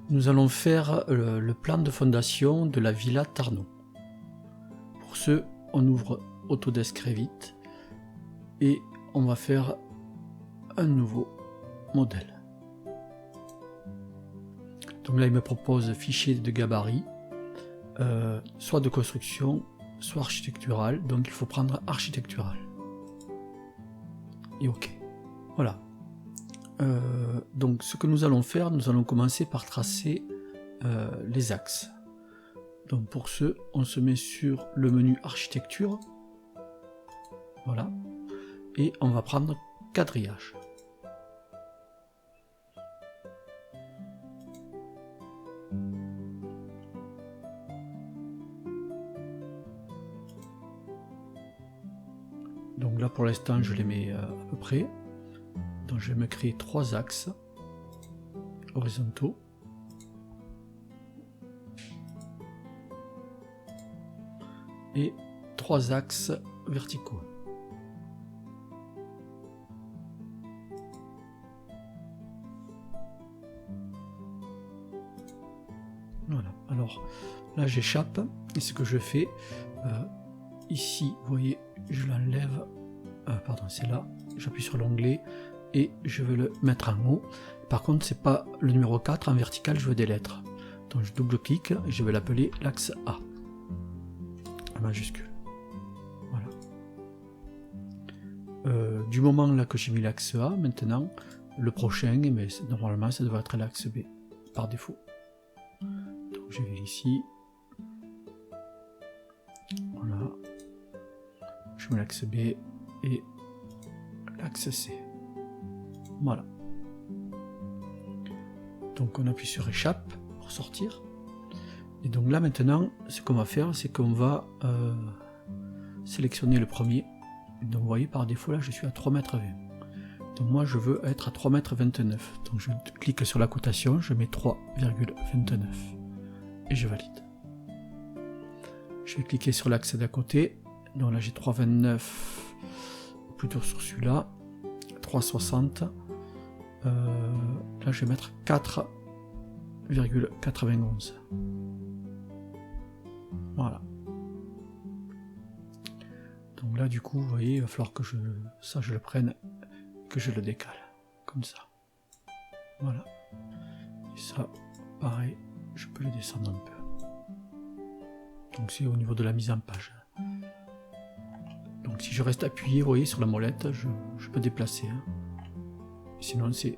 nous allons faire le plan de fondation de la Villa Tarnot. Pour ce, on ouvre Autodesk Revit et on va faire un nouveau modèle. Donc là, il me propose fichier de gabarit, soit de construction, soit architectural. Donc il faut prendre architectural. Et OK. Voilà. Donc ce que nous allons faire, nous allons commencer par tracer les axes. Donc pour ce, on se met sur le menu architecture. Voilà. Et on va prendre quadrillage. Donc là pour l'instant je les mets à peu près. Donc je vais me créer 3 axes horizontaux. Et 3 axes verticaux. Voilà, alors là j'échappe et ce que je fais ici, vous voyez, je l'enlève, pardon, c'est là, j'appuie sur l'onglet et je veux le mettre en haut. Par contre, c'est pas le numéro 4 en vertical, je veux des lettres. Donc je double-clique et je vais l'appeler l'axe A. En majuscule. Voilà. Du moment là que j'ai mis l'axe A, maintenant, le prochain, mais normalement ça devrait être l'axe B, par défaut. Donc je vais ici. Voilà. Je mets l'axe B et l'axe C. Voilà. Donc on appuie sur échappe pour sortir. Et donc là maintenant, ce qu'on va faire, c'est qu'on va sélectionner le premier. Donc vous voyez, par défaut là, je suis à 3,20 m. Donc moi je veux être à 3,29 m. Donc je clique sur la cotation, je mets 3,29 et je valide. Je vais cliquer sur l'axe d'à côté. Donc là j'ai 3,29, plutôt sur celui-là, 3,60. Là je vais mettre 4,91. Voilà. Donc là du coup, vous voyez, il va falloir que je le prenne, que je le décale, comme ça. Voilà. Et ça, pareil, je peux le descendre un peu. Donc c'est au niveau de la mise en page. Donc si je reste appuyé, vous voyez, sur la molette, je peux déplacer. Hein. Sinon c'est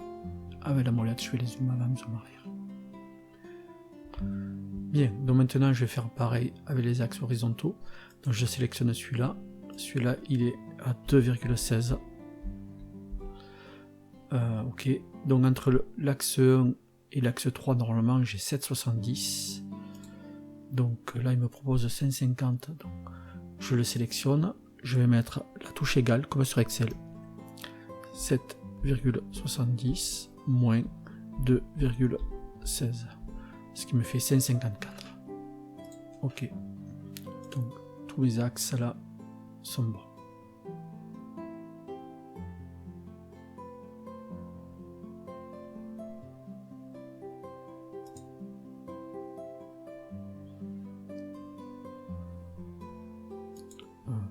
avec la molette, je fais les zooms avant, zoom arrière. Bien, donc maintenant je vais faire pareil avec les axes horizontaux. Donc je sélectionne celui-là. Celui-là il est à 2,16. Ok, donc entre l'axe 1 et l'axe 3, normalement j'ai 7,70. Donc là il me propose 5,50. Donc je le sélectionne. Je vais mettre la touche égale comme sur Excel. 7,70 moins 2,16. Ce qui me fait 5,54. Ok. Donc tous les axes là sont bons.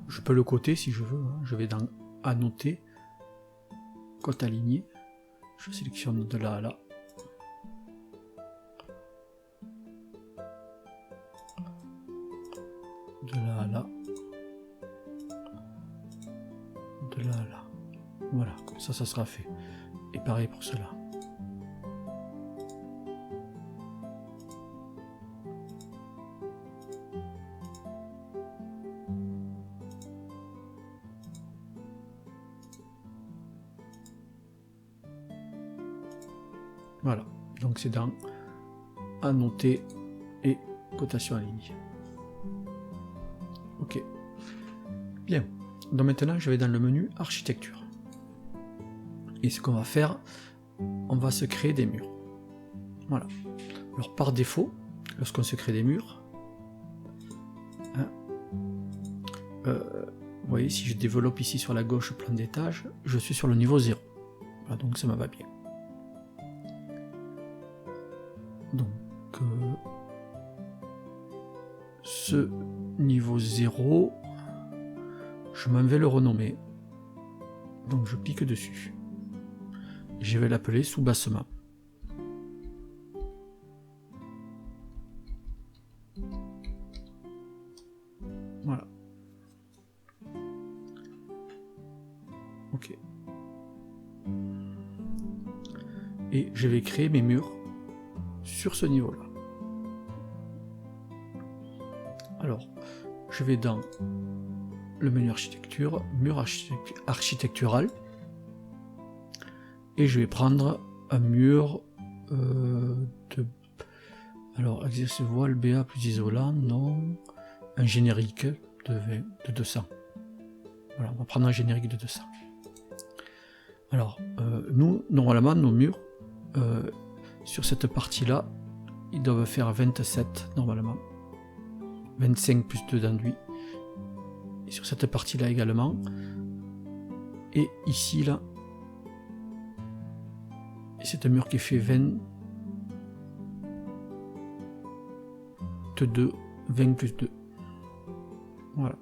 Je peux le coter si je veux. Hein. Je vais dans Annoter, cote alignée. Je sélectionne de là à là. De là à là. De là à là. Voilà, comme ça sera fait. Et pareil pour cela. Voilà, donc c'est dans Annoter et cotation alignée. Ok. Bien. Donc maintenant je vais dans le menu architecture. Et ce qu'on va faire, on va se créer des murs. Voilà. Alors par défaut, lorsqu'on se crée des murs, hein, vous voyez, si je développe ici sur la gauche plan d'étage, je suis sur le niveau 0. Voilà, donc ça me va bien. Donc ce niveau 0, je m'en vais le renommer. Donc je clique dessus. Je vais l'appeler sous-bassement. Voilà. Ok. Et je vais créer mes murs sur ce niveau-là. Alors, je vais dans le menu architecture, mur architectural, et je vais prendre un mur alors, exercice voile BA plus isolant, non. Un générique de 200. Voilà, on va prendre un générique de 200. Alors, nous, normalement, nos murs, sur cette partie-là, ils doivent faire 27, normalement. 25 plus 2 d'enduit. Et sur cette partie-là également. Et ici, là, c'est un mur qui fait 22, 20 plus 2. Voilà.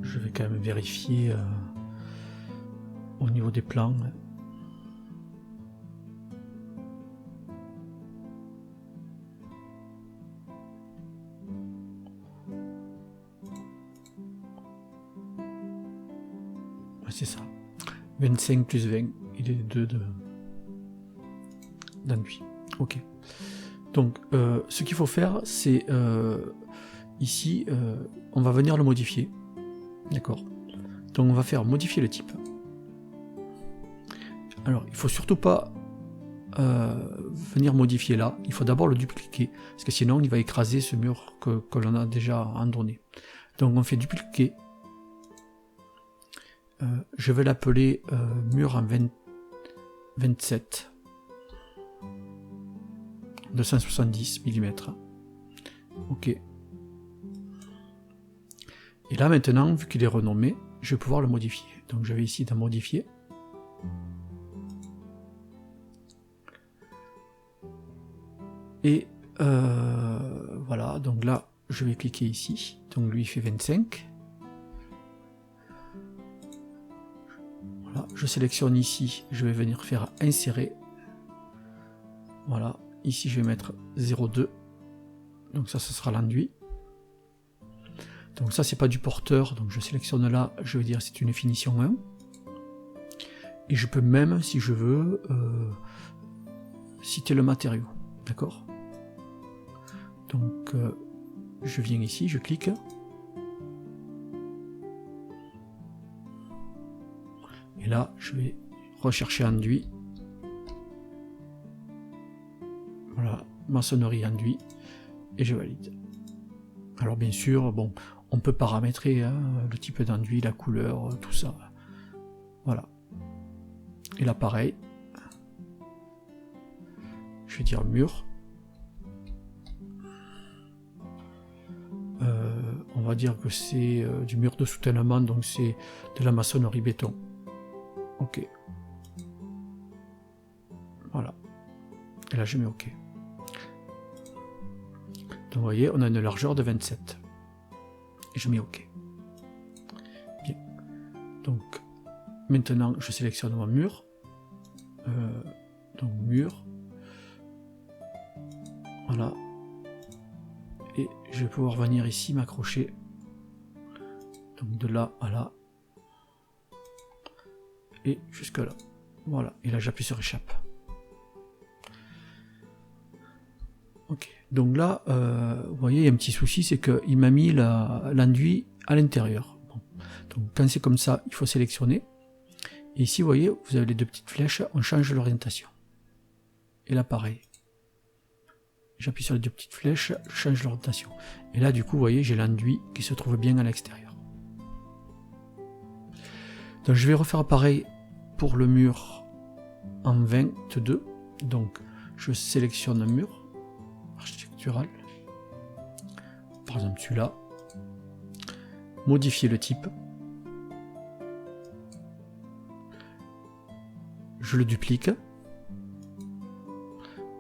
Je vais quand même vérifier au niveau des plans. Ouais, c'est ça. 25 plus 20, il est 2 d'enduit. Ok. Donc, ce qu'il faut faire, c'est ici, on va venir le modifier. D'accord. Donc, on va faire modifier le type. Alors, il ne faut surtout pas venir modifier là. Il faut d'abord le dupliquer, parce que sinon, il va écraser ce mur que l'on a déjà endonné. Donc, on fait dupliquer. Je vais l'appeler mur en 27. 270 mm. Ok. Et là maintenant, vu qu'il est renommé, je vais pouvoir le modifier. Donc je vais ici dans modifier. Et voilà, donc là, je vais cliquer ici. Donc lui il fait 25. Voilà, je sélectionne ici, je vais venir faire insérer. Voilà. Ici, je vais mettre 0,2. Donc ça, ce sera l'enduit. Donc ça, c'est pas du porteur. Donc je sélectionne là, je vais dire c'est une finition 1. Et je peux même, si je veux, citer le matériau. D'accord? Donc je viens ici, je clique. Et là, je vais rechercher enduit. Voilà, maçonnerie enduit, et je valide. Alors bien sûr, bon, on peut paramétrer le type d'enduit, la couleur, tout ça. Voilà. Et là pareil, je vais dire mur. On va dire que c'est du mur de soutènement, donc c'est de la maçonnerie béton. Ok. Voilà. Et là je mets OK. Donc vous voyez, on a une largeur de 27. Et je mets OK. Bien. Donc, maintenant, je sélectionne mon mur. Donc, mur. Voilà. Et je vais pouvoir venir ici m'accrocher. Donc, de là à là. Et jusque là. Voilà. Et là, j'appuie sur échappe. Ok, donc là, vous voyez, il y a un petit souci, c'est qu'il m'a mis l'enduit à l'intérieur. Bon. Donc quand c'est comme ça, il faut sélectionner. Et ici, vous voyez, vous avez les deux petites flèches, on change l'orientation. Et là, pareil. j'appuie sur les deux petites flèches, je change l'orientation. Et là, du coup, vous voyez, j'ai l'enduit qui se trouve bien à l'extérieur. Donc, je vais refaire pareil pour le mur en 22. Donc, je sélectionne un mur architectural. Par exemple, celui-là. Modifier le type. Je le duplique.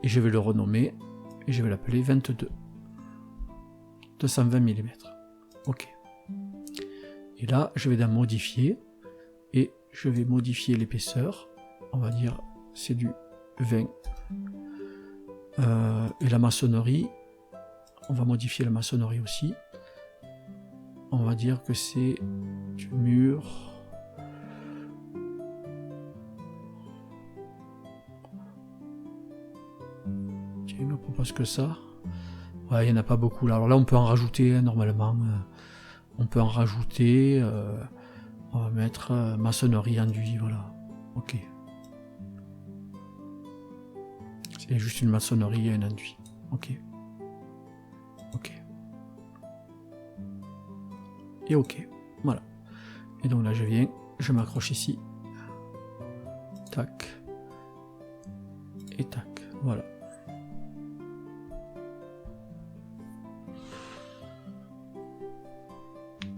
Et je vais le renommer. Et je vais l'appeler 22. 220 mm. OK. Et là, je vais dans modifier. Et je vais modifier l'épaisseur. On va dire, c'est du 20. Et la maçonnerie, on va modifier la maçonnerie aussi. On va dire que c'est du mur. Tiens, il me propose que ça. Ouais, il n'y en a pas beaucoup là. Alors là, on peut en rajouter, hein, normalement. On peut en rajouter. On va mettre maçonnerie enduit, voilà. OK. C'est juste une maçonnerie et un enduit. OK. OK. Et OK. Voilà. Et donc là, je viens, je m'accroche ici. Tac. Et tac. Voilà.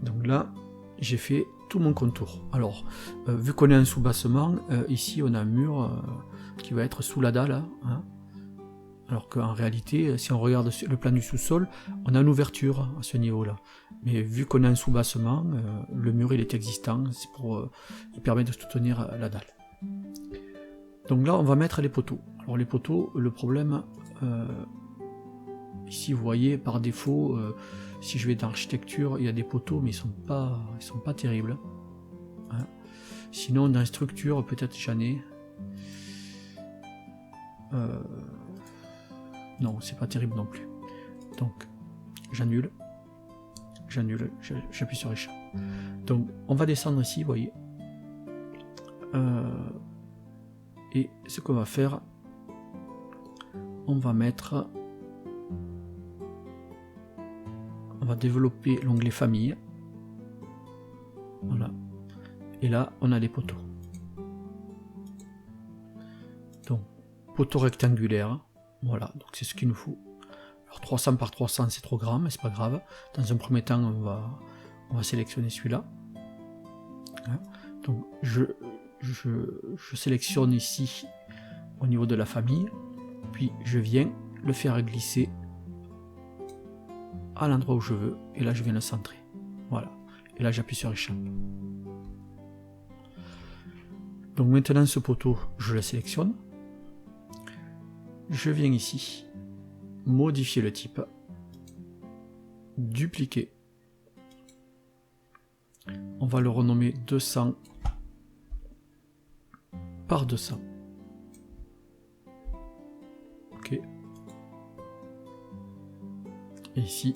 Donc là, j'ai fait tout mon contour. Alors, vu qu'on est en sous-bassement, ici on a un mur qui va être sous la dalle. Hein. Alors qu'en réalité, si on regarde le plan du sous-sol, on a une ouverture à ce niveau-là. Mais vu qu'on est en sous-bassement, le mur il est existant, c'est pour, il permet de soutenir la dalle. Donc là, on va mettre les poteaux. Alors les poteaux, le problème, ici vous voyez, par défaut, si je vais dans l'architecture, il y a des poteaux, mais ils sont pas terribles. Hein. Sinon, dans la structure, peut-être j'en ai. Non, c'est pas terrible non plus. Donc, j'annule, j'appuie sur échappe. Donc, on va descendre ici, vous voyez. Et ce qu'on va faire, on va développer l'onglet famille. Voilà. Et là, on a les poteaux. Donc, poteau rectangulaire. Voilà, donc c'est ce qu'il nous faut. Alors 300 par 300 c'est trop grand, mais c'est pas grave. Dans un premier temps, on va sélectionner celui-là. Hein. Donc je sélectionne ici au niveau de la famille, puis je viens le faire glisser à l'endroit où je veux, et là je viens le centrer. Voilà, et là j'appuie sur échappe. Donc maintenant ce poteau, je le sélectionne. Je viens ici, modifier le type, dupliquer. On va le renommer 200 par 200. OK. Et ici,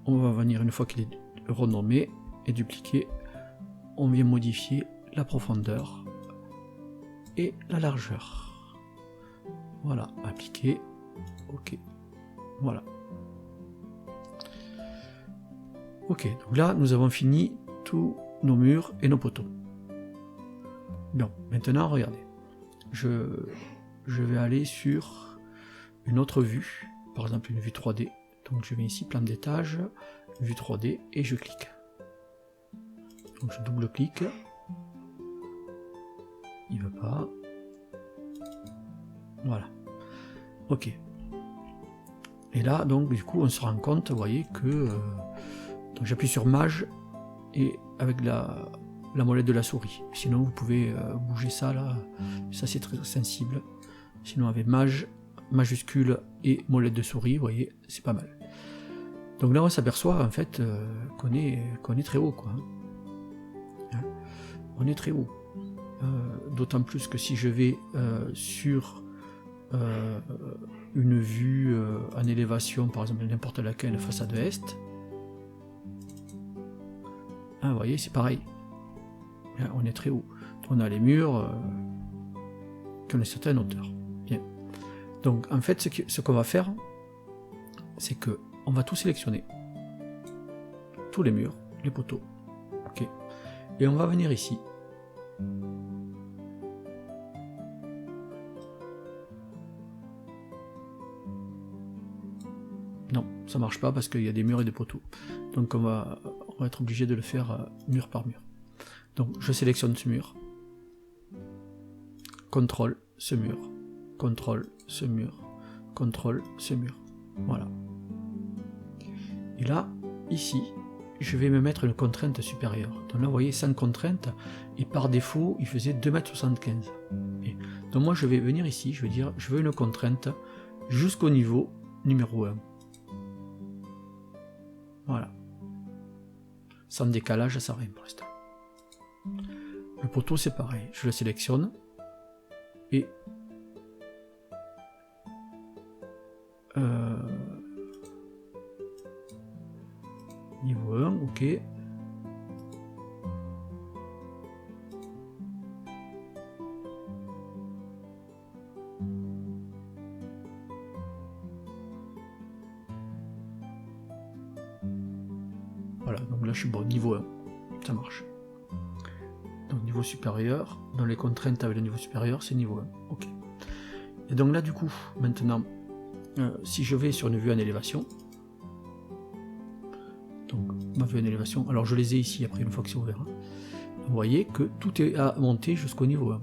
on va venir, une fois qu'il est renommé et dupliqué, on vient modifier la profondeur et la largeur. Voilà, appliquer, OK, voilà. OK, donc là, nous avons fini tous nos murs et nos poteaux. Bon, maintenant, regardez. Je vais aller sur une autre vue, par exemple une vue 3D. Donc je vais ici, plan d'étage, vue 3D, et je clique. Donc je double-clique. Il ne veut pas. Voilà. OK. Et là, donc, du coup, on se rend compte, vous voyez, que... donc j'appuie sur Maj, et avec la molette de la souris. Sinon, vous pouvez bouger ça, là. Ça, c'est très sensible. Sinon, avec Maj, majuscule et molette de souris, vous voyez, c'est pas mal. Donc là, on s'aperçoit, en fait, qu'on est très haut, quoi. Hein, on est très haut. D'autant plus que si je vais sur... une vue en élévation, par exemple n'importe laquelle, façade est, hein, vous voyez, c'est pareil. Là, on est très haut. On a les murs qui ont une certaine hauteur. Bien. Donc en fait, ce qu'on va faire, c'est que on va tout sélectionner. Tous les murs, les poteaux. Ok. Et on va venir ici. Non, ça marche pas parce qu'il y a des murs et des poteaux. Donc on va être obligé de le faire mur par mur. Donc je sélectionne ce mur. Contrôle ce mur. Contrôle ce mur. Contrôle ce mur. Voilà. Et là, ici, je vais me mettre une contrainte supérieure. Donc là, vous voyez, sans contrainte, et par défaut, il faisait 2,75 m. Donc moi, je vais venir ici, je vais dire, je veux une contrainte jusqu'au niveau numéro 1. Voilà. Sans décalage, ça rien pour l'instant. Le poteau, c'est pareil. Je le sélectionne. Et niveau 1, ok. Voilà, donc là je suis bon, niveau 1, ça marche. Donc niveau supérieur, dans les contraintes avec le niveau supérieur, c'est niveau 1, ok. Et donc là du coup, maintenant, si je vais sur une vue en élévation, donc ma vue en élévation, alors je les ai ici après une fois que c'est ouvert, hein. Vous voyez que tout est à monter jusqu'au niveau 1.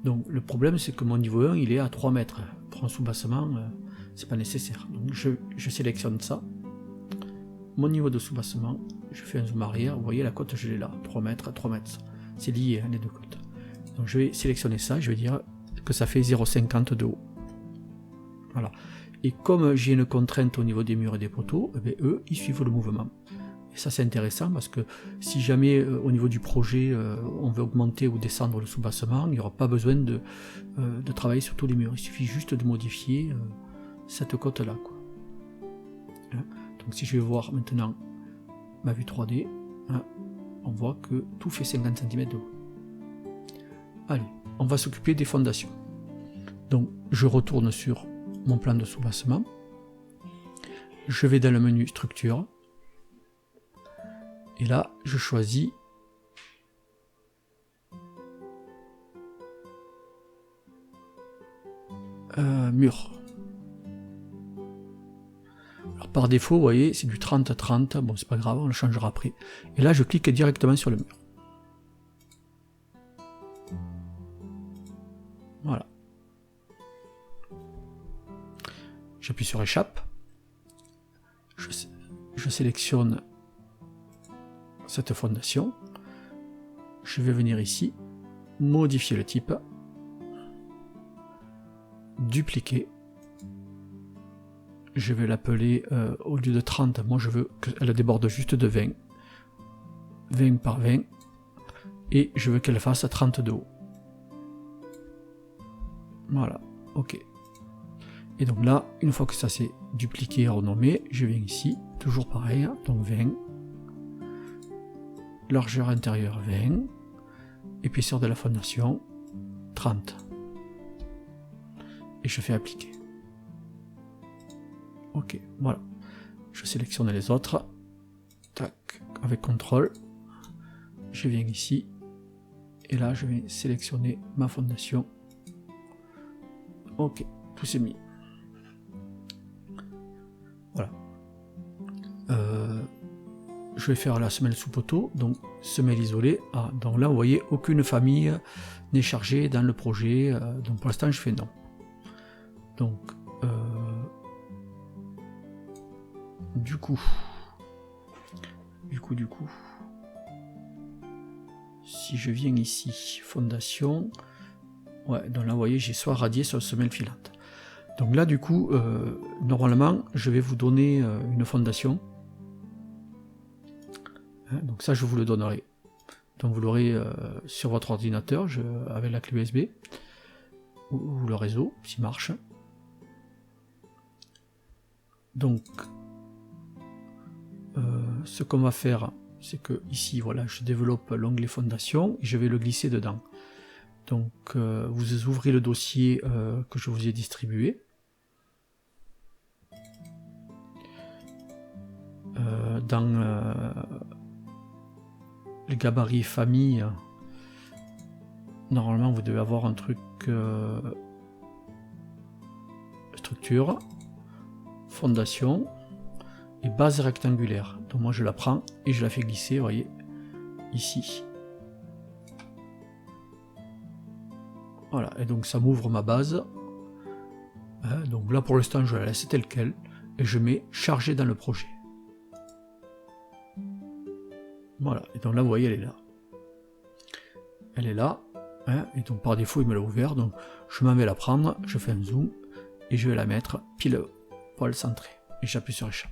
Donc le problème c'est que mon niveau 1 il est à 3 mètres. Pour un sous-bassement, c'est pas nécessaire. Donc je sélectionne ça. Mon niveau de sous-bassement, je fais un zoom arrière, vous voyez la côte je l'ai là, 3 mètres, 3 mètres. C'est lié hein, les deux côtes. Donc je vais sélectionner ça, je vais dire que ça fait 0,50 de haut. Voilà. Et comme j'ai une contrainte au niveau des murs et des poteaux, eh bien, eux, ils suivent le mouvement. Et ça c'est intéressant parce que si jamais au niveau du projet on veut augmenter ou descendre le sous-bassement, il n'y aura pas besoin de travailler sur tous les murs. Il suffit juste de modifier cette côte-là. Hein. Donc si je vais voir maintenant ma vue 3D, hein, on voit que tout fait 50 cm de haut. Allez, on va s'occuper des fondations. Donc je retourne sur mon plan de sous-bassement. Je vais dans le menu structure. Et là, je choisis mur. Alors par défaut, vous voyez, c'est du 30-30. Bon, c'est pas grave, on le changera après. Et là, je clique directement sur le mur. Voilà. J'appuie sur échappe. Je sélectionne cette fondation. Je vais venir ici, modifier le type, dupliquer. Je vais l'appeler, au lieu de 30, moi je veux qu'elle déborde juste de 20. 20 par 20. Et je veux qu'elle fasse 30 de haut. Voilà, ok. Et donc là, une fois que ça s'est dupliqué et renommé, je viens ici, toujours pareil, donc 20. Largeur intérieure 20. Épaisseur de la fondation 30. Et je fais appliquer. Ok, voilà. Je sélectionne les autres. Tac, avec CTRL. Je viens ici. Et là, je vais sélectionner ma fondation. Ok, tout s'est mis. Voilà. Je vais faire la semelle sous poteau, donc semelle isolée. Ah, donc là, vous voyez, aucune famille n'est chargée dans le projet. Donc pour l'instant, je fais non. Donc, du coup, si je viens ici, fondation, ouais, donc là, vous voyez, j'ai soit radié, soit semelle filante. Donc là, du coup, normalement, je vais vous donner une fondation. Hein, donc ça, je vous le donnerai. Donc vous l'aurez sur votre ordinateur avec la clé USB ou le réseau, s'il marche. Donc, ce qu'on va faire, c'est que ici, voilà, je développe l'onglet fondation et je vais le glisser dedans. Donc, vous ouvrez le dossier que je vous ai distribué. dans les gabarits famille, normalement vous devez avoir un truc structure, fondation et base rectangulaire. Donc moi je la prends et je la fais glisser, vous voyez, ici. Voilà, et donc ça m'ouvre ma base. Donc là pour l'instant je la laisse telle quelle et je mets charger dans le projet. Voilà, et donc là vous voyez elle est là. Elle est là, hein, et donc par défaut il me l'a ouvert, donc je m'en vais la prendre, je fais un zoom et je vais la mettre pile poil centré. Et j'appuie sur échappe.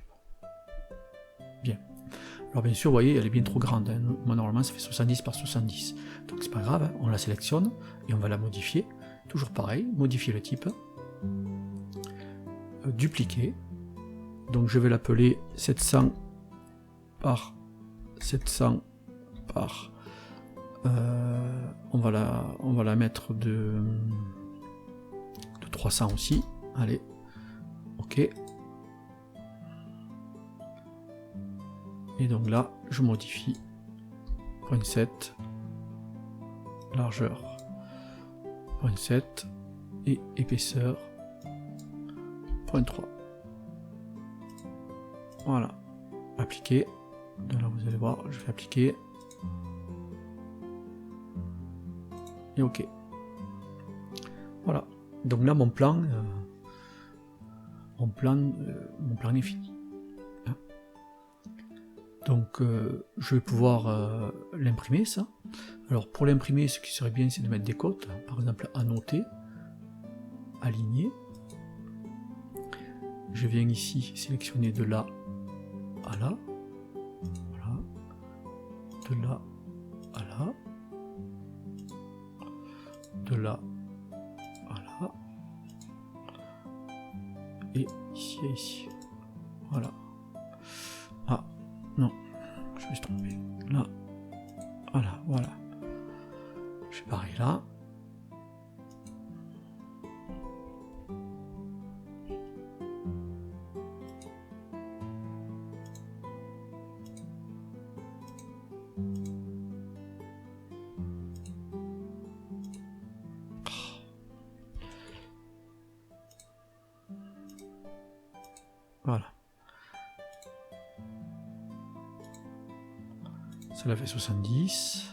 Bien. Alors bien sûr vous voyez elle est bien trop grande, hein. Moi normalement ça fait 70 par 70. Donc c'est pas grave, hein. On la sélectionne et on va la modifier. Toujours pareil, modifier le type. Dupliquer. Donc je vais l'appeler 700 par 700 par on va la mettre de 300 aussi. Allez, ok. Et donc là je modifie 0.7 largeur 0.7 et épaisseur 0.3. Voilà, appliquer. Donc là vous allez voir, je vais appliquer et ok. Voilà, donc là mon plan est fini. Hein, donc je vais pouvoir l'imprimer ça. Alors pour l'imprimer, ce qui serait bien c'est de mettre des cotes, par exemple annoter, aligner. Je viens ici sélectionner de là à là, voilà, de là à là, de là à là, et ici et ici. Voilà. Ah, non, je me suis trompé. Là, voilà, voilà. Je fais pareil là. Voilà. Celle-là fait 70.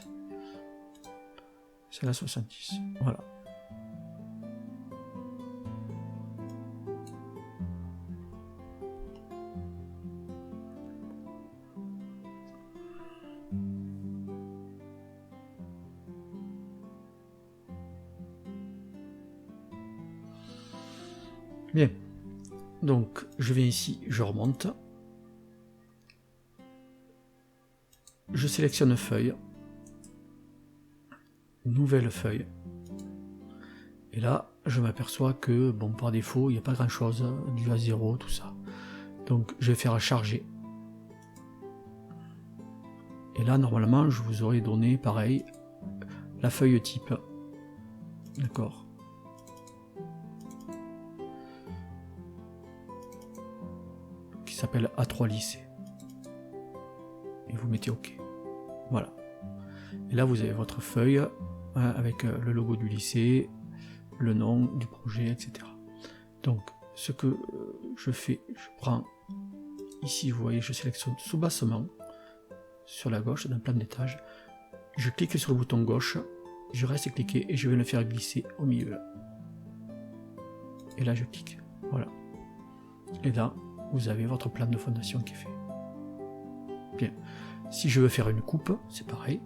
Celle-là 70. Voilà. Bien. Donc je viens ici, je remonte. Je sélectionne feuille. Nouvelle feuille. Et là, je m'aperçois que, bon, par défaut, il n'y a pas grand chose, du A0, tout ça. Donc je vais faire à charger. Et là, normalement, je vous aurais donné, pareil, la feuille type. D'accord. Qui s'appelle A3 lycée. Et vous mettez OK. Voilà. Et là, vous avez votre feuille avec le logo du lycée, le nom du projet, etc. Donc, ce que je fais, je prends ici, vous voyez, je sélectionne sous-bassement sur la gauche d'un plan d'étage. Je clique sur le bouton gauche, je reste cliqué et je vais le faire glisser au milieu. Et là, je clique. Voilà. Et là, vous avez votre plan de fondation qui est fait. Bien. Si je veux faire une coupe, c'est pareil.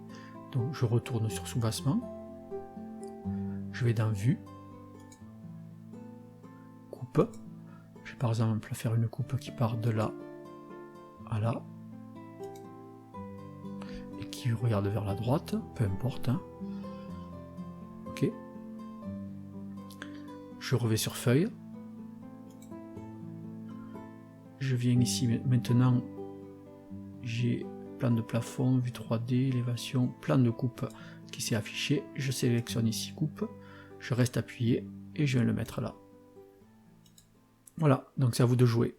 Donc je retourne sur sous-bassement. Je vais dans Vue. Coupe. Je vais par exemple faire une coupe qui part de là à là. Et qui regarde vers la droite. Peu importe. Hein. Ok. Je reviens sur Feuille. Je viens ici maintenant. J'ai plan de plafond, vue 3D, élévation, plan de coupe qui s'est affiché. Je sélectionne ici coupe, je reste appuyé et je vais le mettre là. Voilà, donc c'est à vous de jouer.